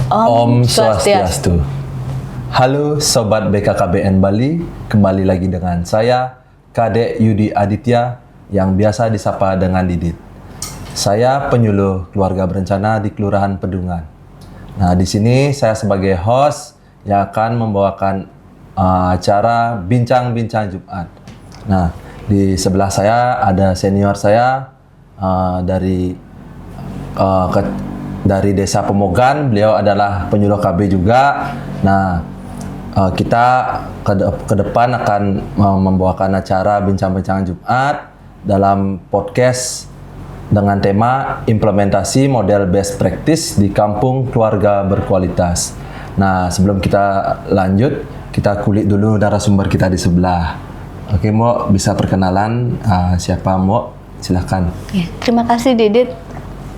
Om Swastiastu. Halo Sobat BKKBN Bali, kembali lagi dengan saya, Kadek Yudi Aditya, yang biasa disapa dengan Didit. Saya penyuluh keluarga berencana di Kelurahan Pedungan. Nah, di sini saya sebagai host yang akan membawakan acara Bincang-Bincang Jumat. Nah, di sebelah saya ada senior saya dari Desa Pemogan. Beliau adalah penyuluh KB juga. Nah, kita ke depan akan membawakan acara Bincang-Bincang Jumat dalam podcast dengan tema implementasi model best practice di kampung keluarga berkualitas. Nah, sebelum kita lanjut, kita kulik dulu narasumber kita di sebelah. Oke, Mo, bisa perkenalan siapa, Mo? Silakan. Ya, terima kasih, Didit.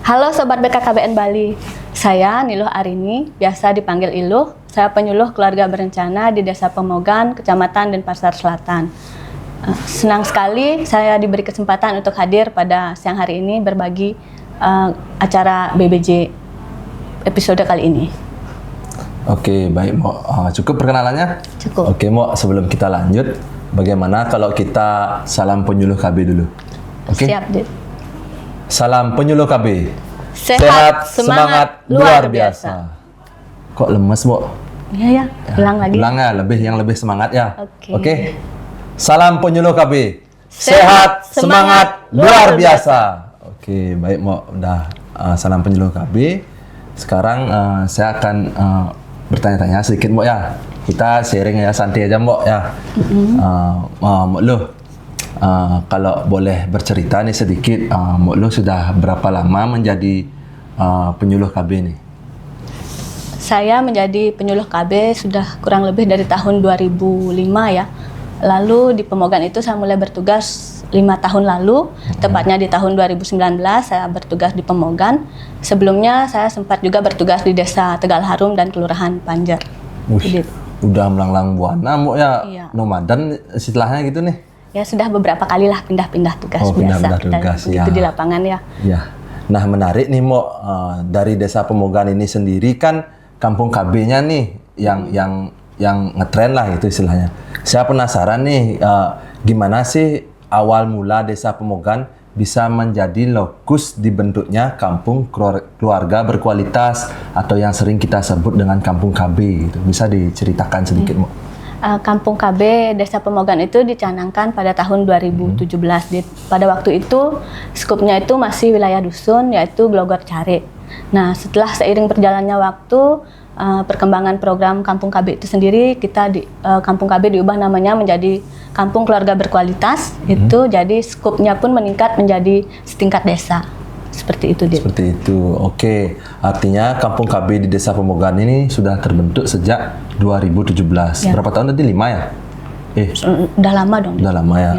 Halo Sobat BKKBN Bali, saya Niluh Arini, biasa dipanggil Iluh. Saya penyuluh keluarga berencana di Desa Pemogan, Kecamatan Denpasar Selatan. Senang sekali saya diberi kesempatan untuk hadir pada siang hari ini berbagi acara BBJ episode kali ini. Oke, baik, Mo. Cukup perkenalannya? Cukup. Oke, Mo, sebelum kita lanjut, bagaimana kalau kita salam penyuluh KB dulu? Oke? Siap, Dit. Salam penyuluh KB. Sehat, semangat, luar biasa. Kok lemes, Mo? Iya, ulang lagi. Ulang ya, yang lebih semangat ya. Oke. Salam penyuluh KB. Sehat, semangat, luar biasa. Oke, baik, Mo. Udah salam penyuluh KB. Sekarang saya akan bertanya-tanya sedikit, Mo, ya. Kita sharing ya, santai aja, Mo, ya. Mo Luh, kalau boleh bercerita nih sedikit, Mo Luh sudah berapa lama menjadi penyuluh KB nih? Saya menjadi penyuluh KB sudah kurang lebih dari tahun 2005 ya. Lalu di Pemogan itu saya mulai bertugas 5 tahun lalu, tepatnya di tahun 2019 saya bertugas di Pemogan. Sebelumnya saya sempat juga bertugas di Desa Tegal Harum dan Kelurahan Panjer. Udah melanglang buana, Mo, ya. Iya. Nomaden istilahnya gitu nih. Ya sudah beberapa kali lah pindah-pindah tugas pindah-pindah biasa tugas, dan begitu di lapangan ya. Ya. Nah, menarik nih, Mo, dari Desa Pemogan ini sendiri kan kampung KB-nya nih yang ngetren lah itu istilahnya. Saya penasaran nih, gimana sih awal mula Desa Pemogan bisa menjadi lokus dibentuknya kampung keluarga berkualitas atau yang sering kita sebut dengan kampung KB gitu. Bisa diceritakan sedikit, Mo? Kampung KB Desa Pemogan itu dicanangkan pada tahun 2017. Pada waktu itu skupnya itu masih wilayah dusun, yaitu Glogor Care. Nah, setelah seiring berjalannya waktu, perkembangan program Kampung KB itu sendiri, Kampung KB diubah namanya menjadi Kampung Keluarga Berkualitas. Itu jadi skupnya pun meningkat menjadi setingkat desa. Seperti itu, Dit. Seperti itu. Oke. Artinya Kampung KB di Desa Pemogan ini sudah terbentuk sejak 2017. Ya. Berapa tahun tadi? 5 ya? Udah lama dong. Udah lama ya.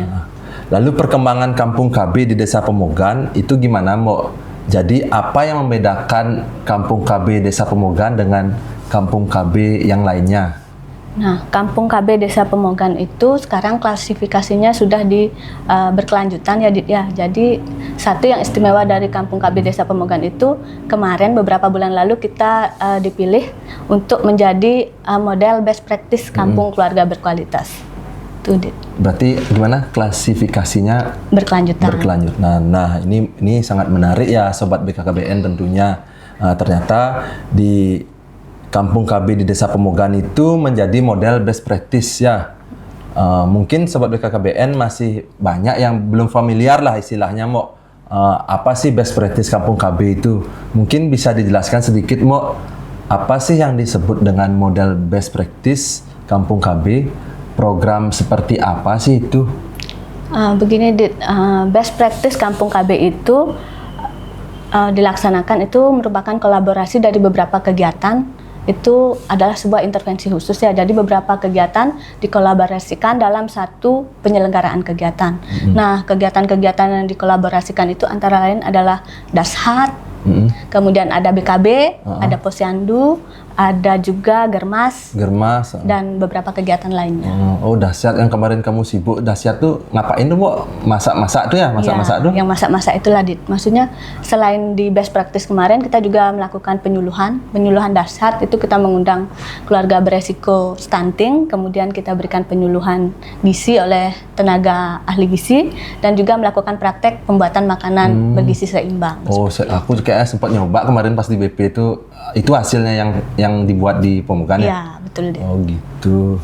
Lalu perkembangan Kampung KB di Desa Pemogan itu gimana, Mo? Jadi apa yang membedakan Kampung KB Desa Pemogan dengan Kampung KB yang lainnya? Nah, Kampung KB Desa Pemogan itu sekarang klasifikasinya sudah berkelanjutan ya, Dit, ya. Jadi satu yang istimewa dari Kampung KB Desa Pemogan itu kemarin beberapa bulan lalu kita dipilih untuk menjadi model best practice Kampung Keluarga Berkualitas. Itu, Dit. Berarti gimana klasifikasinya? Berkelanjutan. Nah, ini sangat menarik ya, Sobat BKKBN tentunya. Ternyata di Kampung KB di Desa Pemogan itu menjadi model best practice ya. Mungkin Sobat BKKBN masih banyak yang belum familiar lah istilahnya, Mo. Apa sih best practice Kampung KB itu? Mungkin bisa dijelaskan sedikit, Mo. Apa sih yang disebut dengan model best practice Kampung KB? Program seperti apa sih itu? Begini, Dit. Best practice Kampung KB itu dilaksanakan itu merupakan kolaborasi dari beberapa kegiatan. Itu adalah sebuah intervensi khusus ya. Jadi beberapa kegiatan dikolaborasikan dalam satu penyelenggaraan kegiatan. Nah, kegiatan-kegiatan yang dikolaborasikan itu antara lain adalah Dashar, kemudian ada BKB, ada Posyandu, ada juga germas Germas. dan beberapa kegiatan lainnya. Oh, dahsyat yang kemarin kamu sibuk. Dahsyat tuh ngapain tuh, Mbok? Masak-masak tuh ya? Masak-masak tuh? Yang masak-masak itulah, Dit. Maksudnya selain di best practice kemarin, kita juga melakukan penyuluhan dahsyat. Itu kita mengundang keluarga beresiko stunting, kemudian kita berikan penyuluhan gizi oleh tenaga ahli gizi, dan juga melakukan praktek pembuatan makanan bergizi seimbang. Oh, aku kayak sempat nyoba kemarin pas di BP itu hasilnya yang dibuat di Pemogan ya? Iya, betul, Dit. Oh gitu.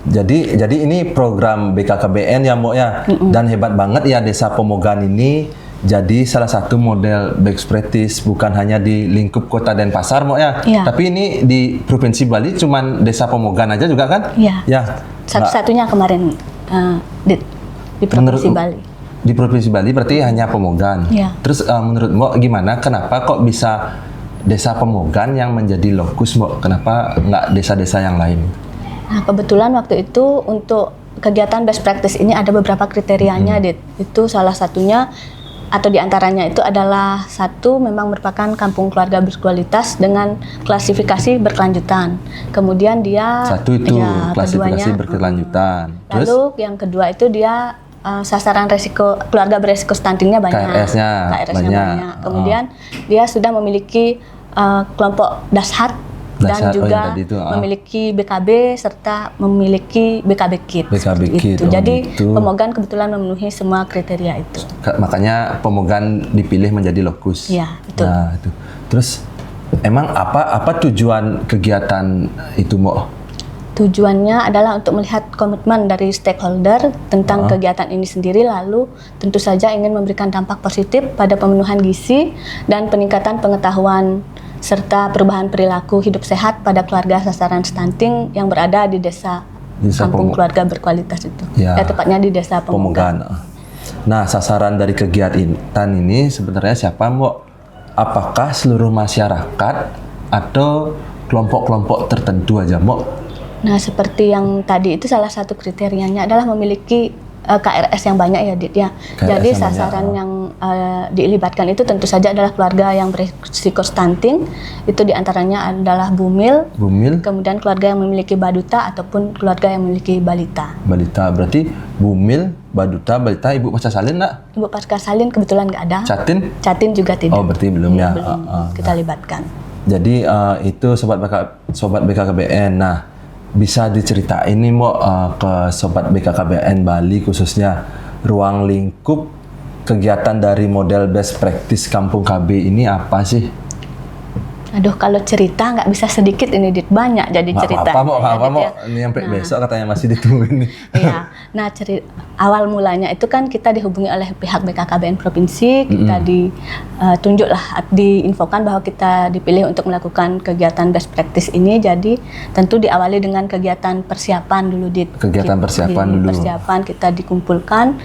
Jadi ini program BKKBN ya, Mbok ya. Dan hebat banget ya Desa Pemogan ini jadi salah satu model best practice bukan hanya di lingkup Kota Denpasar, Mbok ya. Iya. Tapi ini di Provinsi Bali cuman Desa Pemogan aja juga kan? Iya. Ya. Satu-satunya kemarin, Dit, di Provinsi Bali. Di Provinsi Bali berarti hanya Pemogan. Iya. Terus menurut Mbok gimana? Kenapa kok bisa Desa Pemogan yang menjadi lokus, Mbok? Kenapa nggak desa-desa yang lain? Nah, kebetulan waktu itu untuk kegiatan best practice ini ada beberapa kriterianya, Dit. Itu salah satunya atau diantaranya itu adalah satu, memang merupakan kampung keluarga berkualitas dengan klasifikasi berkelanjutan. Kemudian dia Satu itu ya, klasifikasi keduanya, berkelanjutan. Terus lalu yang kedua itu dia sasaran resiko keluarga beresiko stuntingnya banyak. KRS-nya banyak. Kemudian dia sudah memiliki kelompok dashad dan juga tadi itu, memiliki BKB serta memiliki BKB kit. BKB seperti kit, itu. Jadi gitu. Pemogan kebetulan memenuhi semua kriteria itu. Makanya Pemogan dipilih menjadi lokus. Iya, betul. Nah, itu. Terus emang apa tujuan kegiatan itu, Mbok? Tujuannya adalah untuk melihat komitmen dari stakeholder tentang kegiatan ini sendiri, lalu tentu saja ingin memberikan dampak positif pada pemenuhan gizi dan peningkatan pengetahuan serta perubahan perilaku hidup sehat pada keluarga sasaran stunting yang berada di desa kampung keluarga berkualitas itu. Ya, tepatnya di Desa Pemogan. Nah, sasaran dari kegiatan ini sebenarnya siapa, Mbok? Apakah seluruh masyarakat atau kelompok-kelompok tertentu aja, Mbok? Nah, seperti yang tadi itu salah satu kriterianya adalah memiliki KRS yang banyak ya, Dit ya. Jadi sasaran yang dilibatkan itu tentu saja adalah keluarga yang berisiko stunting. Itu diantaranya adalah bumil, kemudian keluarga yang memiliki baduta ataupun keluarga yang memiliki balita. Balita berarti bumil, baduta, balita. Ibu pasca salin nggak? Ibu pasca salin kebetulan nggak ada. Catin? Catin juga tidak. Oh, berarti belum ya. Belum kita libatkan. Jadi itu sobat BKKBN. Nah, bisa diceritain nih, Mbok, ke sobat BKKBN Bali khususnya ruang lingkup kegiatan dari model best practice Kampung KB ini apa sih? Aduh, kalau cerita nggak bisa sedikit ini, Dit, banyak jadi cerita. Apa-apa, ini sampai besok katanya masih ditungguin nih. Iya. Nah, awal mulanya itu kan kita dihubungi oleh pihak BKKBN provinsi, kita ditunjuklah, diinfokan bahwa kita dipilih untuk melakukan kegiatan best practice ini. Jadi tentu diawali dengan kegiatan persiapan dulu, Dit. Persiapan kita dikumpulkan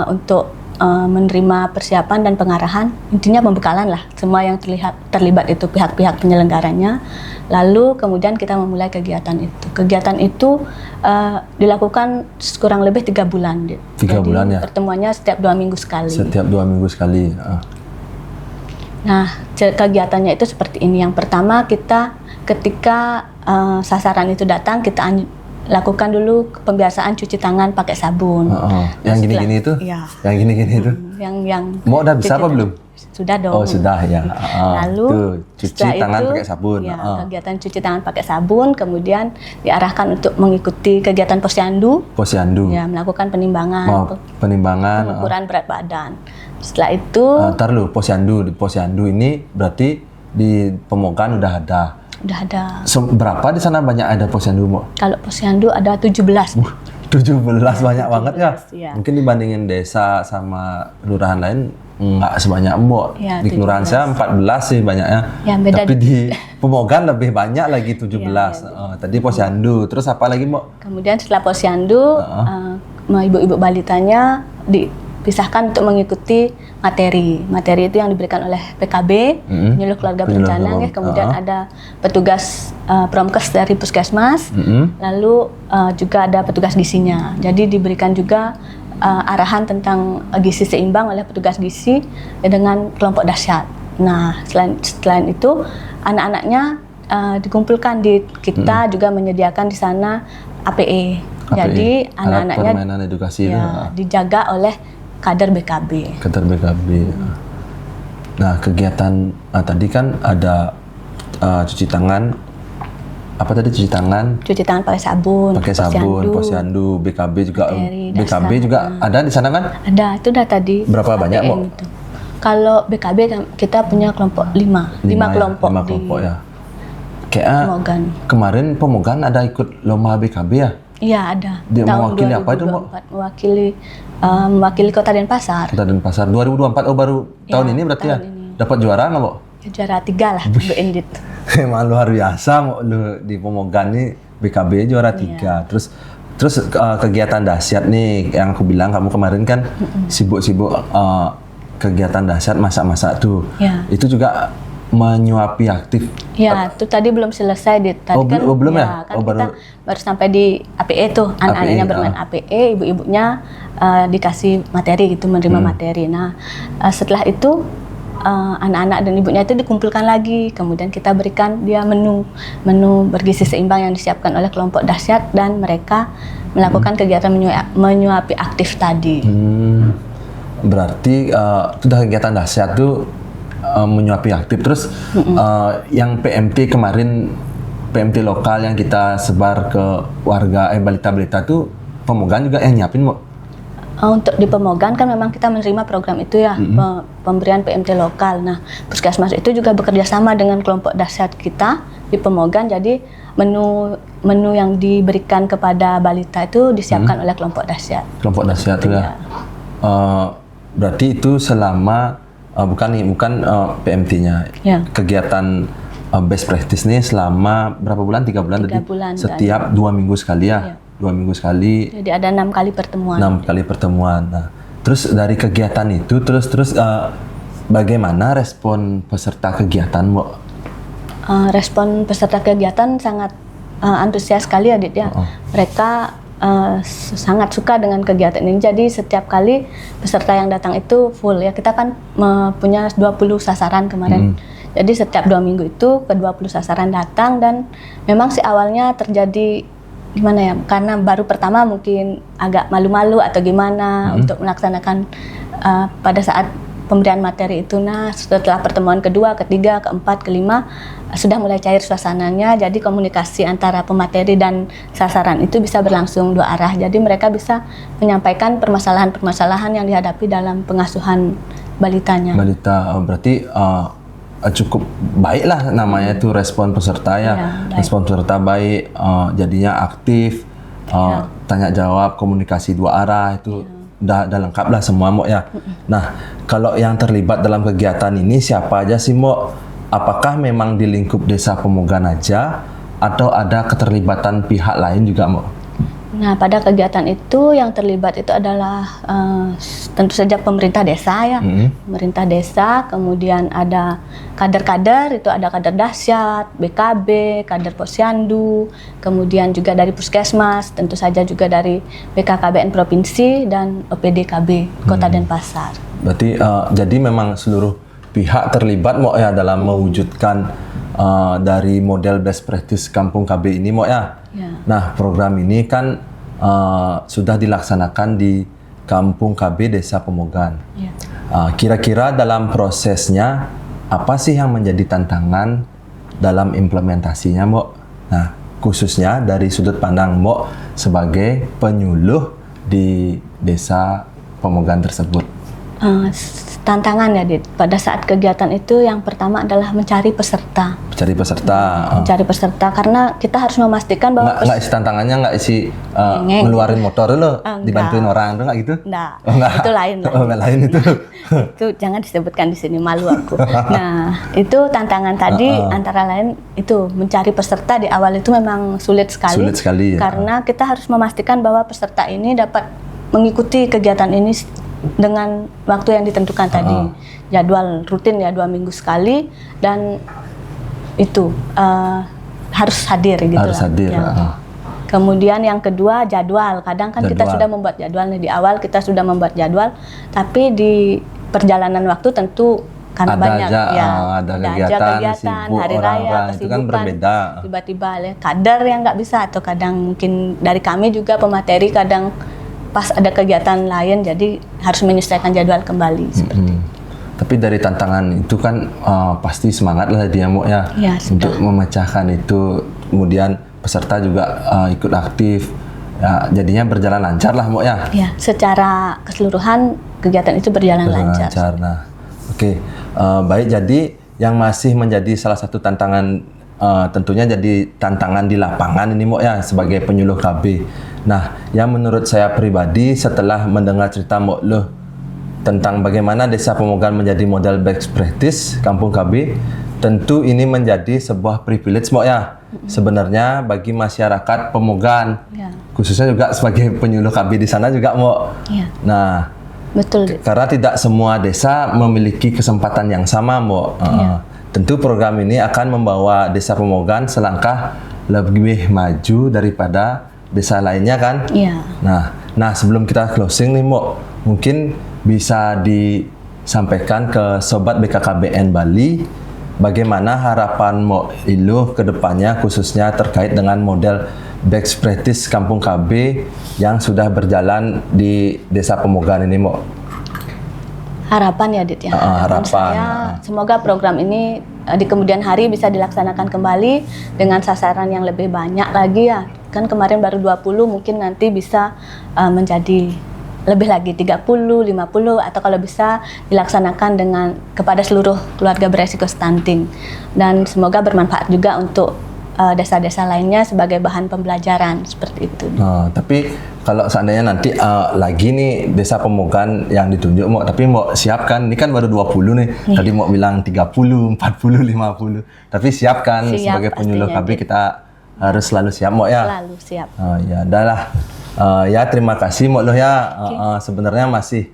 untuk menerima persiapan dan pengarahan, intinya pembekalan lah, semua yang terlibat itu pihak-pihak penyelenggaranya. Lalu kemudian kita memulai kegiatan itu. Kegiatan itu dilakukan kurang lebih 3 bulan. 3 bulan ya? Pertemuannya setiap 2 minggu sekali. Setiap 2 minggu sekali. Nah, kegiatannya itu seperti ini. Yang pertama, kita ketika sasaran itu datang, kita lakukan dulu pembiasaan cuci tangan pakai sabun. Yang gini-gini itu? Iya. Yang gini-gini itu? Yang Mau udah bisa apa belum? Sudah dong. Oh, sudah ya. Lalu tuh, cuci tangan pakai sabun. Ya, kegiatan cuci tangan pakai sabun, kemudian diarahkan untuk mengikuti kegiatan posyandu. Posyandu. Ya, melakukan penimbangan. Pengukuran berat badan. Setelah itu ntar lu, posyandu ini berarti di Pemogan udah ada. Udah ada. Berapa di sana banyak ada posyandu, Mbok? Kalau posyandu ada 17. 17 banyak banget ya? Ya. Mungkin dibandingin desa sama kelurahan lain nggak sebanyak Mbok. Ya, di kelurahan saya 14 sih banyaknya. Ya, beda. Tapi di Pemogan lebih banyak lagi 17. Ya. Tadi posyandu, terus apa lagi, Mbok? Kemudian setelah posyandu, ibu-ibu balitanya dipisahkan untuk mengikuti materi. Materi itu yang diberikan oleh PKB, penyuluh keluarga berencana, ya. Kemudian ada petugas promkes dari puskesmas, lalu juga ada petugas gizinya. Jadi diberikan juga arahan tentang gizi seimbang oleh petugas gizi dengan kelompok dahsyat. Nah, selain itu, anak-anaknya dikumpulkan di kita juga menyediakan di sana APE. Jadi alat anak-anaknya permainan edukasi itu. dijaga oleh kader BKB. Kader BKB. Nah, kegiatan tadi kan ada cuci tangan. Apa tadi cuci tangan? Cuci tangan pakai sabun, posyandu, BKB juga. materi, BKB dasar. juga ada di sana kan? Ada, itu udah tadi. Berapa banyak, APM Mbok? itu. Kalau BKB kita punya kelompok 5 kelompok lima di kelompok ya. Kayak Pemogan. kemarin Pemogan ada ikut lomba BKB ya? Iya, ada. Dia Tahun mewakili apa itu, Mbok? 2024, mewakili Kota Denpasar. Kota Denpasar 2024. Oh, baru tahun ini berarti ya? tahun ini. Dapat juara nggak, Mbok? Juara 3 lah, Bu Endit. Emang luar biasa, Mbok. Lu di Pemogan nih BKB juara 3. Terus kegiatan dahsyat nih yang aku bilang kamu kemarin kan sibuk-sibuk kegiatan dahsyat masak-masak tuh. Ya. Itu juga menyuapi aktif. Ya, itu tadi belum selesai, Dit. Tadi kan, belum ya? Kan Baru kita baru sampai di APE tuh, anak-anaknya bermain APE, ibu-ibunya dikasih materi gitu, menerima materi. Nah, setelah itu anak-anak dan ibunya itu dikumpulkan lagi, kemudian kita berikan dia menu bergizi seimbang yang disiapkan oleh kelompok dahsyat dan mereka melakukan kegiatan menyuapi aktif tadi. Berarti sudah kegiatan dahsyat tuh menyuapi aktif. Terus yang PMT kemarin, PMT lokal yang kita sebar ke warga balita-balita tuh Pemogan juga yang nyiapin, Mbok? Untuk di Pemogan kan memang kita menerima program itu ya, pemberian PMT lokal. Nah, Puskesmas itu juga bekerja sama dengan kelompok dahsyat kita di Pemogan. Jadi menu yang diberikan kepada balita itu disiapkan oleh kelompok dahsyat. Kelompok dahsyat itu ya. Berarti itu selama bukan PMT-nya. Ya. Kegiatan best practice nih selama berapa bulan? 3 bulan tadi. 3 bulan. Setiap 2 minggu sekali ya. Iya. 2 minggu sekali. Jadi ada 6 kali pertemuan. 6 kali pertemuan. Nah, terus dari kegiatan itu terus bagaimana respon peserta kegiatan, Mbok? Respon peserta kegiatan sangat antusias sekali ya, Dit ya. Mereka sangat suka dengan kegiatan ini. Jadi setiap kali peserta yang datang itu full ya. Kita kan punya 20 sasaran kemarin. Jadi setiap 2 minggu itu ke 20 sasaran datang dan memang sih awalnya terjadi gimana ya, karena baru pertama mungkin agak malu-malu atau gimana untuk melaksanakan pada saat pemberian materi itu. Nah, setelah pertemuan kedua, ketiga, keempat, kelima sudah mulai cair suasananya. Jadi komunikasi antara pemateri dan sasaran itu bisa berlangsung 2 arah. Jadi mereka bisa menyampaikan permasalahan-permasalahan yang dihadapi dalam pengasuhan balitanya. Balita, berarti cukup baik lah namanya itu respon peserta ya. Respon peserta baik, jadinya aktif, tanya jawab, komunikasi 2 arah itu udah lengkap lah semua, Mbok ya. Nah, kalau yang terlibat dalam kegiatan ini siapa aja sih, Mbok? Apakah memang di lingkup desa Pemogan aja atau ada keterlibatan pihak lain juga, Mbok? Nah, pada kegiatan itu yang terlibat itu adalah tentu saja pemerintah desa ya, pemerintah desa, kemudian ada kader-kader, itu ada kader dahsyat, BKB, kader posyandu, kemudian juga dari Puskesmas, tentu saja juga dari BKKBN Provinsi dan OPDKB Kota Denpasar. Berarti jadi memang seluruh pihak terlibat, Mbok ya, dalam mewujudkan dari model best practice Kampung KB ini, Mbok ya. Nah, program ini kan sudah dilaksanakan di Kampung KB Desa Pemogan. Kira-kira dalam prosesnya apa sih yang menjadi tantangan dalam implementasinya, Mbok? Nah, khususnya dari sudut pandang Mbok sebagai penyuluh di Desa Pemogan tersebut. Tantangan ya, Dit. Pada saat kegiatan itu yang pertama adalah mencari peserta. Mencari peserta karena kita harus memastikan bahwa nggak isi tantangannya, nggak isi ngeluarin motor lo, dibantuin orang tuh, nggak gitu? Nggak. Nggak. Itu lain. Lain itu. Itu jangan disebutkan di sini, malu aku. Nah, itu tantangan tadi antara lain itu mencari peserta di awal itu memang sulit sekali. Sulit sekali ya. Karena kita harus memastikan bahwa peserta ini dapat mengikuti kegiatan ini dengan waktu yang ditentukan tadi. Jadwal rutin ya 2 minggu sekali dan itu harus hadir gitu. Harus hadir. Ya. Kemudian yang kedua jadwal. Kadang kan kita sudah membuat jadwal nih, di awal kita sudah membuat jadwal, tapi di perjalanan waktu tentu karena ada banyak aja, ya ada aja kegiatan, sibuk hari raya, orang-orang, itu kan kesibukan, berbeda. tiba-tiba ya, kadar yang nggak bisa atau kadang mungkin dari kami juga pemateri kadang pas ada kegiatan lain jadi harus menyesuaikan jadwal kembali. Tapi dari tantangan itu kan pasti semangat lah dia Mo ya, Ya, untuk memecahkan itu, kemudian peserta juga ikut aktif, ya, jadinya berjalan lancar lah Mo ya. Ya, secara keseluruhan kegiatan itu berjalan lancar. Nah, oke. Baik, jadi yang masih menjadi salah satu tantangan tentunya jadi tantangan di lapangan ini Mo ya sebagai penyuluh KB. Nah, yang menurut saya pribadi setelah mendengar cerita Mo Loh tentang bagaimana Desa Pemogan menjadi model best practice Kampung KB, tentu ini menjadi sebuah privilege Mo ya. Sebenarnya bagi masyarakat Pemogan, Ya. khususnya juga sebagai penyuluh KB di sana juga Mo. Ya. Nah, Betul. karena tidak semua desa memiliki kesempatan yang sama, Mo. Tentu program ini akan membawa Desa Pemogan selangkah lebih maju daripada desa lainnya kan? Iya. Nah, sebelum kita closing nih, Mo, mungkin bisa disampaikan ke Sobat BKKBN Bali, bagaimana harapan Mo Iluh ke depannya khususnya terkait dengan model best practice Kampung KB yang sudah berjalan di Desa Pemogan ini, Mo? Harapan ya, Dit ya. Harapan. Saya semoga program ini di kemudian hari bisa dilaksanakan kembali dengan sasaran yang lebih banyak lagi ya. Kan kemarin baru 20, mungkin nanti bisa menjadi lebih lagi 30, 50 atau kalau bisa dilaksanakan dengan kepada seluruh keluarga beresiko stunting. Dan semoga bermanfaat juga untuk desa-desa lainnya sebagai bahan pembelajaran seperti itu. Tapi kalau seandainya nanti lagi nih Desa Pemogan yang ditunjuk Mo, tapi Mo siapkan, ini kan baru 20 nih. Tadi Mo bilang 30, 40, 50. Tapi siapkan sebagai penyuluh KB kita harus selalu siap Mo ya. Selalu siap. Ya udahlah. Ya terima kasih Mo Loh ya. Sebenarnya masih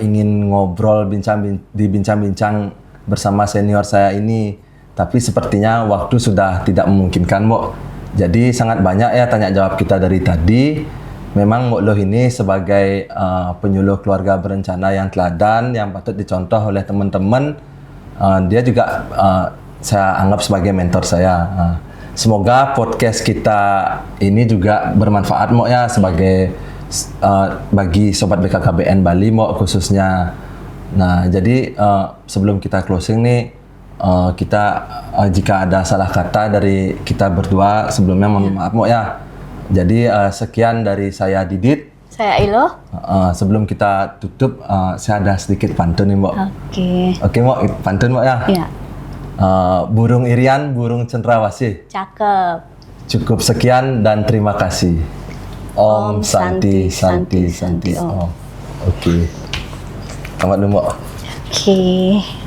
ingin ngobrol bincang-bincang bersama senior saya ini. Tapi sepertinya waktu sudah tidak memungkinkan, Mo. Jadi sangat banyak ya tanya jawab kita dari tadi. Memang Mo Loh ini sebagai penyuluh keluarga berencana yang teladan, yang patut dicontoh oleh teman-teman. Dia juga saya anggap sebagai mentor saya. Semoga podcast kita ini juga bermanfaat, Mo ya, sebagai bagi Sobat BKKBN Bali, Mo, khususnya. Nah, jadi sebelum kita closing nih, kita jika ada salah kata dari kita berdua sebelumnya mohon maaf Mo ya. Jadi sekian dari saya Didit. Saya Iluh. Sebelum kita tutup saya ada sedikit pantun nih Mo. Oke Mo, pantun Mo ya. Iya. Burung irian, burung cendrawasih. Cakep. Cukup sekian dan terima kasih. Om Santi Santi Santi Om. Oke. Selamat dulu Mo. Oke.